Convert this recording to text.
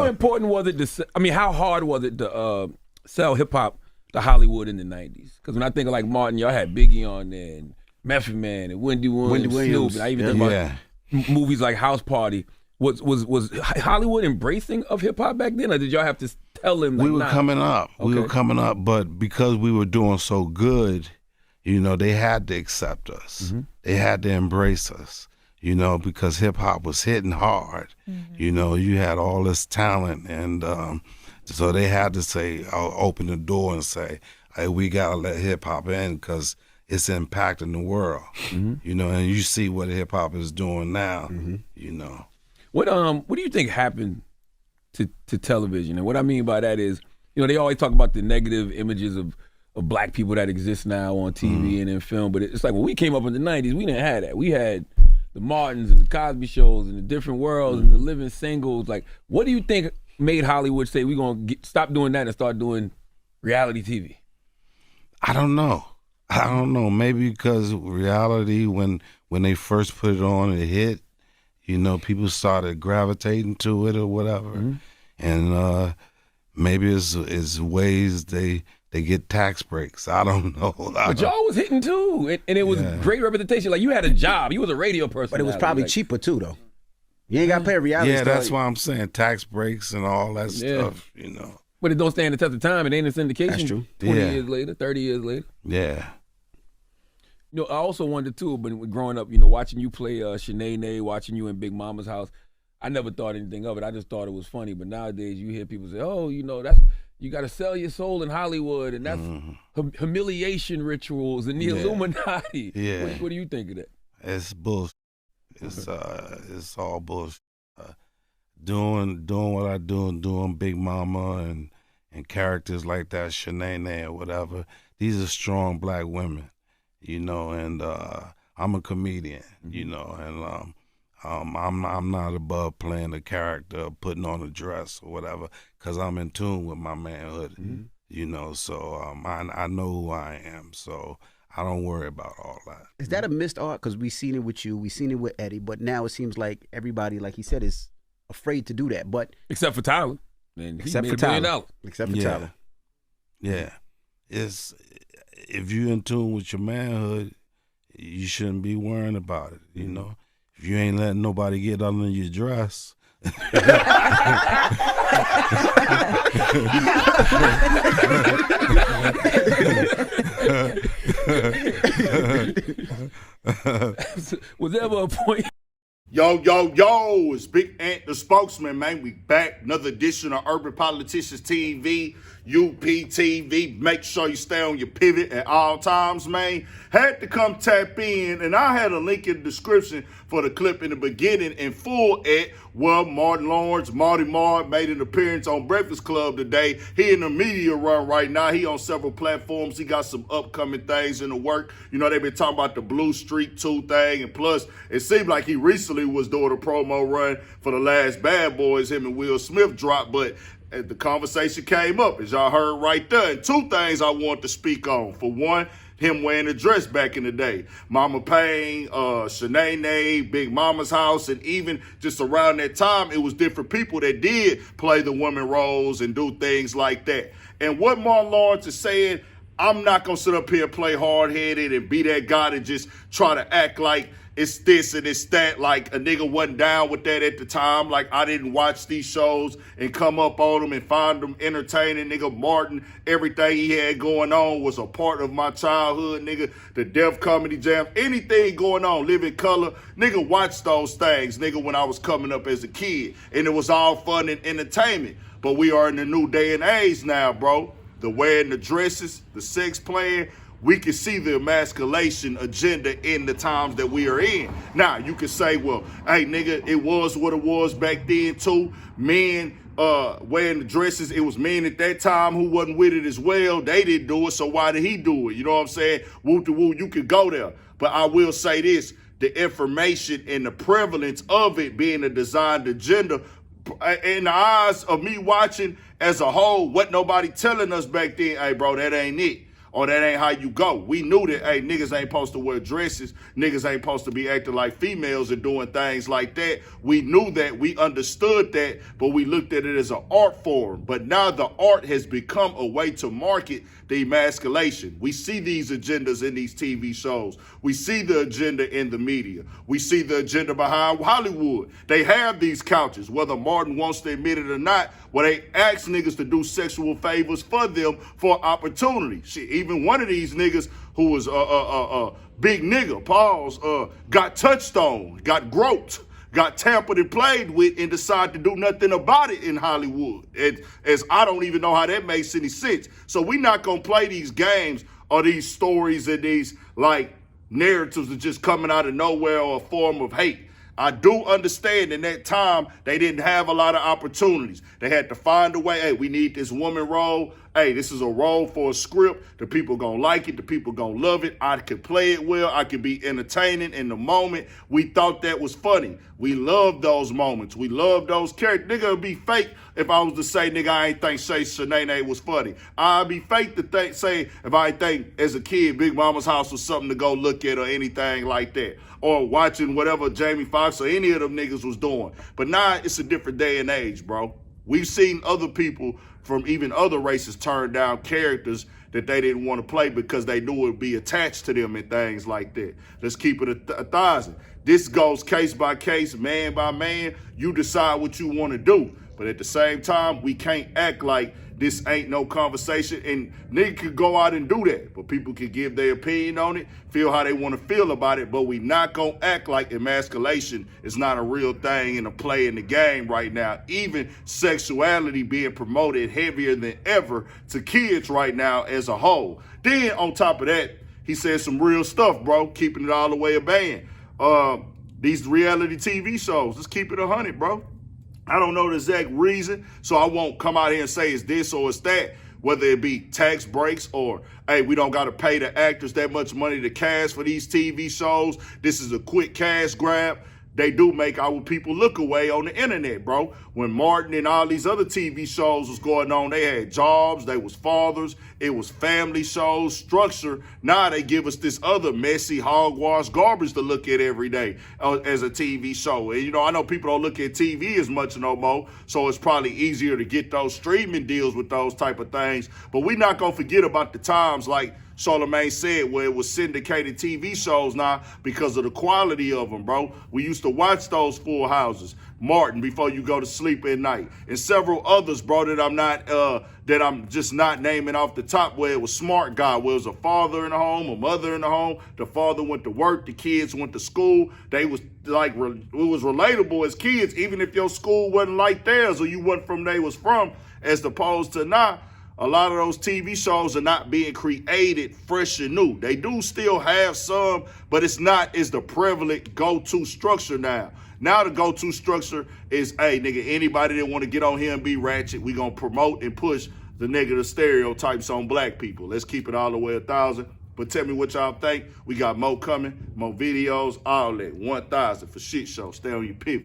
How important was it how hard was it to sell hip hop to Hollywood in the 90s? Because when I think of like Martin, y'all had Biggie on there and Method Man and Wendy Williams, Snoop, and I even think about movies like House Party. Was Hollywood embracing of hip hop back then, or did y'all have to tell them? Like, we were coming up. Okay. We were coming up, but because we were doing so good, they had to accept us. Mm-hmm. They had to embrace us, because hip hop was hitting hard. Mm-hmm. You had all this talent, and so they had to say, I'll open the door and say, hey, we gotta let hip hop in because it's impacting the world. Mm-hmm. And you see what hip hop is doing now. Mm-hmm. What do you think happened to television? And what I mean by that is, they always talk about the negative images of black people that exist now on TV and in film, but it's like when we came up in the 90s, we didn't have that. We had the Martins and the Cosby shows and the Different Worlds and the Living Singles. Like, what do you think made Hollywood say we're going to stop doing that and start doing reality TV? I don't know. Maybe because reality, when they first put it on, it hit. People started gravitating to it or whatever. Mm-hmm. And maybe it's ways they get tax breaks. I don't know. But y'all was hitting too. And it was great representation. Like, you had a job. You was a radio person. But it was probably cheaper too, though. You ain't got to pay a reality star. That's why I'm saying tax breaks and all that stuff, But it don't stand the test of time. It ain't a syndication. That's true. 20 years later, 30 years later. Yeah. I also wondered too, but growing up, watching you play Shanae, watching you in Big Mama's house, I never thought anything of it. I just thought it was funny. But nowadays, you hear people say, "Oh, that's you got to sell your soul in Hollywood, and that's humiliation rituals and the Illuminati." Yeah. What do you think of that? It's bullshit. It's all bullshit. Doing what I do, doing Big Mama and characters like that, Shanae or whatever. These are strong black women. And I'm a comedian, and I'm not above playing a character, putting on a dress or whatever, because I'm in tune with my manhood, so I know who I am, so I don't worry about all that. Is that a missed art? Because we seen it with you, we seen it with Eddie, but now it seems like everybody, like he said, is afraid to do that. But except for Tyler. Except for Tyler. Yeah. If you're in tune with your manhood, you shouldn't be worrying about it, If you ain't letting nobody get under your dress. Was there ever a point? Yo, it's Big Ant, the spokesman, man. We back. Another edition of Urban Politicians TV, UPTV. Make sure you stay on your pivot at all times, man. Had to come tap in, and I had a link in the description for the clip in the beginning in full at Martin Lawrence, Marty Marr, made an appearance on Breakfast Club today. He in the media run right now. He on several platforms. He got some upcoming things in the work. They've been talking about the Blue Streak 2 thing, and plus, it seemed like he recently was doing a promo run for the last Bad Boys him and Will Smith dropped, but the conversation came up, as y'all heard right there. And two things I want to speak on. For one, him wearing a dress back in the day. Mama Payne, Shanae, Big Mama's house, and even just around that time, it was different people that did play the women roles and do things like that. And what Martin Lawrence is saying, I'm not going to sit up here and play hard-headed and be that guy that just try to act like it's this and it's that, like a nigga wasn't down with that at the time. Like, I didn't watch these shows and come up on them and find them entertaining. Nigga, Martin, everything he had going on was a part of my childhood, nigga. The Def Comedy Jam, anything going on, Living Color, nigga, watch those things, nigga, when I was coming up as a kid. And it was all fun and entertainment. But we are in a new day and age now, bro. The wearing the dresses, the sex playing, we can see the emasculation agenda in the times that we are in. Now, you can say, well, hey, nigga, it was what it was back then, too. Men wearing the dresses, it was men at that time who wasn't with it as well. They didn't do it, so why did he do it? You know what I'm saying? Woo-to-woo, you could go there. But I will say this, the information and the prevalence of it being a designed agenda, in the eyes of me watching as a whole, what nobody telling us back then, hey, bro, that ain't it. or that ain't how you go. We knew that, hey, niggas ain't supposed to wear dresses, niggas ain't supposed to be acting like females and doing things like that. We knew that, we understood that, but we looked at it as an art form. But now the art has become a way to market the emasculation. We see these agendas in these TV shows. We see the agenda in the media. We see the agenda behind Hollywood. They have these couches, whether Martin wants to admit it or not, where they ask niggas to do sexual favors for them for opportunity. Shit, even one of these niggas who was big nigga, pause, got touched on, got groped, got tampered and played with, and decided to do nothing about it in Hollywood. As I don't even know how that makes any sense. So we not gonna play these games or these stories and these like narratives that just coming out of nowhere or a form of hate. I do understand in that time they didn't have a lot of opportunities. They had to find a way. Hey, we need this woman role. Hey, this is a role for a script. The people gonna like it. The people gonna love it. I could play it well. I could be entertaining in the moment. We thought that was funny. We loved those moments. We loved those characters. Nigga, it'd be fake if I was to say, nigga, I ain't think Shay Shanae was funny. I'd be fake to say if I ain't think as a kid Big Mama's House was something to go look at or anything like that. Or watching whatever Jamie Foxx or any of them niggas was doing. But now it's a different day and age, bro. We've seen other people from even other races turn down characters that they didn't want to play because they knew it would be attached to them and things like that. Let's keep it a thousand. This goes case by case, man by man. You decide what you want to do. But at the same time, we can't act like this ain't no conversation. And nigga could go out and do that. But people could give their opinion on it, feel how they want to feel about it. But we not going to act like emasculation is not a real thing and a play in the game right now. Even sexuality being promoted heavier than ever to kids right now as a whole. Then on top of that, he said some real stuff, bro, keeping it all the way a band. These reality TV shows, let's keep it 100, bro. I don't know the exact reason, so I won't come out here and say it's this or it's that, whether it be tax breaks or, hey, we don't got to pay the actors that much money to cast for these TV shows. This is a quick cash grab. They do make our people look away on the internet, bro. When Martin and all these other TV shows was going on, they had jobs, they was fathers, it was family shows, structure. Now they give us this other messy, hogwash garbage to look at every day as a TV show. And, you know, I know people don't look at TV as much no more, so it's probably easier to get those streaming deals with those type of things. But we not going to forget about the times like Charlamagne said, where it was syndicated TV shows now because of the quality of them, bro. We used to watch those Full Houses, Martin, Before You Go to Sleep at Night, and several others, bro, that I'm just not naming off the top, where it was Smart Guy, where it was a father in the home, a mother in the home. The father went to work, the kids went to school. They was like, it was relatable as kids, even if your school wasn't like theirs or you wasn't from they was from, as opposed to now. A lot of those TV shows are not being created fresh and new. They do still have some, but it's not as the prevalent go-to structure now. Now the go-to structure is, hey, nigga, anybody that want to get on here and be ratchet, we going to promote and push the negative stereotypes on black people. Let's keep it all the way 1,000. But tell me what y'all think. We got more coming, more videos, all that. 1,000 for shit show. Stay on your pivot.